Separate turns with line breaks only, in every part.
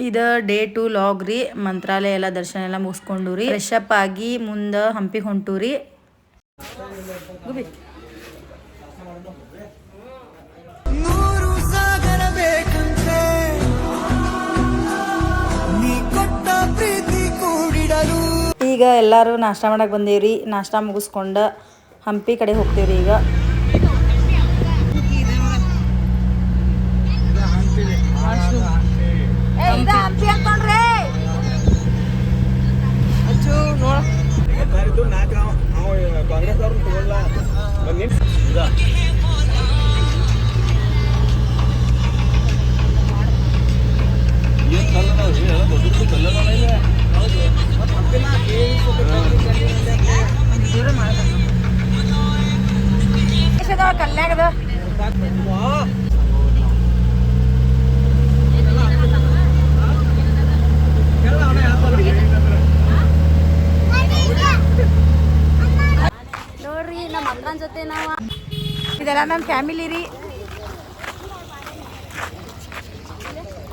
ಇದು day 2 log ರೀ. ಮಂತ್ರಾಲಯ ಎಲ್ಲ ದರ್ಶನ ಎಲ್ಲ ಮುಗಿಸ್ಕೊಂಡು ರೀ ಫ್ರೆಶ್ ಅಪ್ ಆಗಿ ಮುಂದೆ ಹಂಪಿಗೆ ಹೊಂಟೂರಿ. ಈಗ ಎಲ್ಲರೂ ನಾಷ್ಟ ಮಾಡಕ್ಕೆ ಬಂದೇವ್ರಿ. ನಾಷ್ಟ ಮುಗಿಸ್ಕೊಂಡು ಹಂಪಿ ಕಡೆ ಹೋಗ್ತೇವ್ರಿ. ಈಗ ಕಲ್ಯಾಗದ
ನೋಡ್ರಿ ನಮ್ಮ ಅಕ್ಕನ ಜೊತೆ ನಾವು
ಇದೆಲ್ಲ ನಮ್ಮ ಫ್ಯಾಮಿಲಿ ರೀ.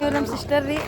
ಇವ್ರು ನಮ್ಮ ಸಿಸ್ಟರ್ ರೀ.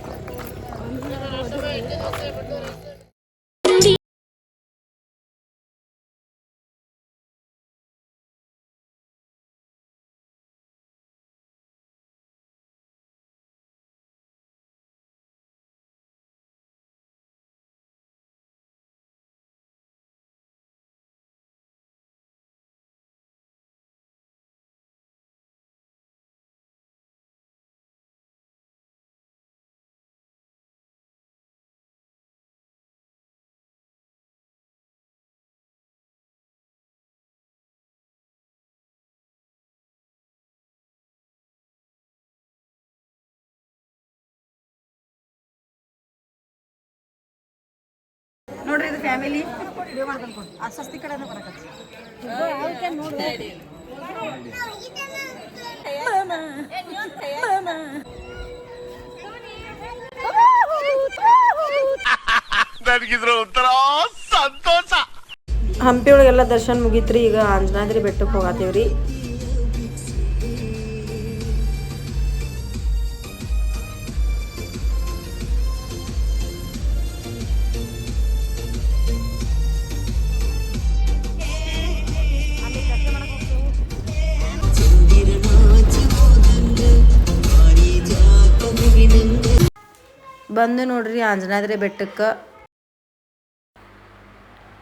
ನೋಡ್ರಿ ಇದು ಫ್ಯಾಮಿಲಿ. ಅಸ್ತಿ ಕಡೆ
ನನಗಿದ್ರ ಒಂಥರ ಸಂತೋಷ.
ಹಂಪಿ ಒಳಗೆಲ್ಲ ದರ್ಶನ ಮುಗೀತ್ರಿ. ಈಗ ಆಂಜನಾದ್ರಿ ಬೆಟ್ಟಕ್ಕೆ ಹೋಗತ್ತೇವ್ರಿ. ಬಂದು ನೋಡ್ರಿ ಆಂಜನಾದ್ರಿ ಬೆಟ್ಟಕ್ಕೆ.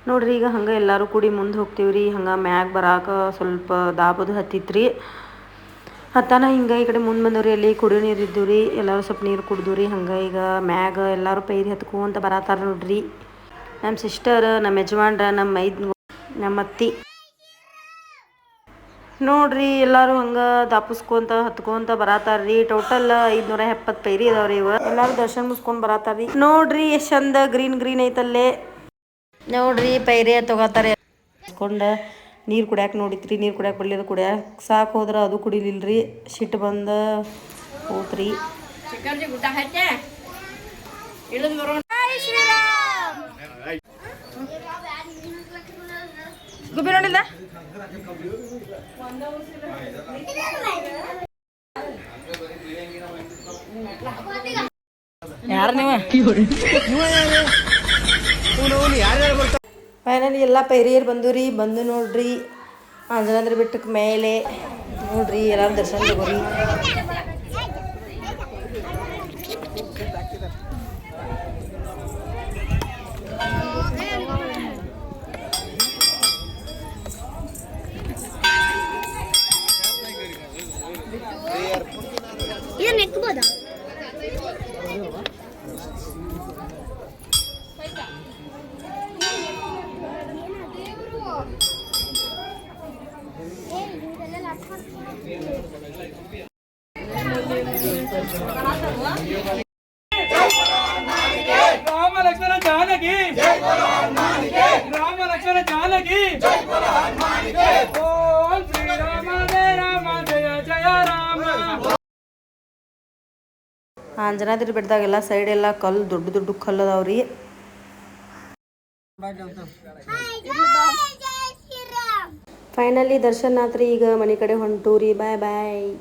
ನೋಡ್ರಿ ಈಗ ಹಂಗೆ ಎಲ್ಲರೂ ಕೂಡಿ ಮುಂದೆ ಹೋಗ್ತೀವ್ರಿ. ಹಂಗೆ ಮ್ಯಾಗ ಬರಾಕ ಸ್ವಲ್ಪ ದಾಬದು ಹತ್ತಿತ್ರಿ. ಹತ್ತಾನ ಹಿಂಗೆ ಈ ಕಡೆ ಮುಂದೆ ಬಂದವ್ರಿ. ಅಲ್ಲಿ ಕುಡಿಯೋ ನೀರು ಇದ್ದು ರೀ. ಎಲ್ಲರೂ ಸ್ವಲ್ಪ ನೀರು ಕುಡ್ದು ಹಂಗೆ ಈಗ ಮ್ಯಾಗ ಎಲ್ಲರೂ ಪೈರಿ ಹತ್ಕೊಂತ ಬರತ್ತಾರ ನೋಡ್ರಿ. ನಮ್ಮ ಸಿಸ್ಟರ್, ನಮ್ಮ ಯಜಮಾನ್ರ, ನಮ್ಮ ಅತ್ತಿ ನೋಡ್ರಿ ಎಲ್ಲರೂ ಹಂಗೆ ದಾಪಸ್ಕೊಂತ ಹತ್ಕೊಂತ ಬರತ್ತಾರ್ರಿ. ಟೋಟಲ್ 570 ಪೈರಿ ಇದಾವ್ರಿ. ಇವ ಎಲ್ಲರೂ ದರ್ಶನ ಮುಗಿಸ್ಕೊಂಡು ಬರತ್ತಾರ್ರಿ. ನೋಡ್ರಿ ಎಷ್ಟು ಚಂದ ಗ್ರೀನ್ ಗ್ರೀನ್ ಐತಲ್ಲೇ. ನೋಡ್ರಿ ಪೈರಿ ತಗೋತಾರೆ. ಹತ್ಕೊಂಡು ನೀರು ಕುಡಿಯಾಕೆ ನೋಡಿತ್ರಿ. ನೀರು ಕುಡಿಯಾಕೆ ಬಿಡ್ಲಿಲ್ಲ. ಕುಡಿಯಾಕೆ ಸಾಕು ಹೋದ್ರೆ ಅದು ಕುಡಿಲಿಲ್ರಿ. ಸಿಟ್ಟು ಬಂದ ಹೋತ್ರಿ. ಗುಬ್ಬಿ ನೋಡಿಲ್ಲ ಯಾರ ನೀವು? ಫೈನಲಿ ಎಲ್ಲ ಪೈರಿಯರು ಬಂದೂರಿ. ಬಂದು ನೋಡ್ರಿ ಆಂಜನಾದ್ರಿ ಬೆಟ್ಟಕ್ಕೆ ಮೇಲೆ ನೋಡ್ರಿ ಎಲ್ಲರೂ ದರ್ಶನ ತಗೋರಿ.
ರಾಮ ಲಕ್ಷ್ಮಣ ಜಾನಕಿ ರಾಮ ಲಕ್ಷ್ಮಣ ಜಾನಕಿ ಓಂ ಶ್ರೀರಾಮ ಜಯ ರಾಮ ಜಯ ಜಯ ರಾಮ.
ಆಂಜನಾದ್ರಿ ಬೆಟ್ಟದಾಗೆಲ್ಲ ಸೈಡ್ ಎಲ್ಲ ಕಲ್ಲು ದೊಡ್ಡ ದೊಡ್ಡ ಕಲ್ಲು ಅದಾವ್ರಿ. ಫೈನಲಿ ದರ್ಶನ ಆತ್ರಿ. ಈಗ ಮನೆ ಕಡೆ ಹೊಂಟೂರಿ. ಬಾಯ್ ಬಾಯ್.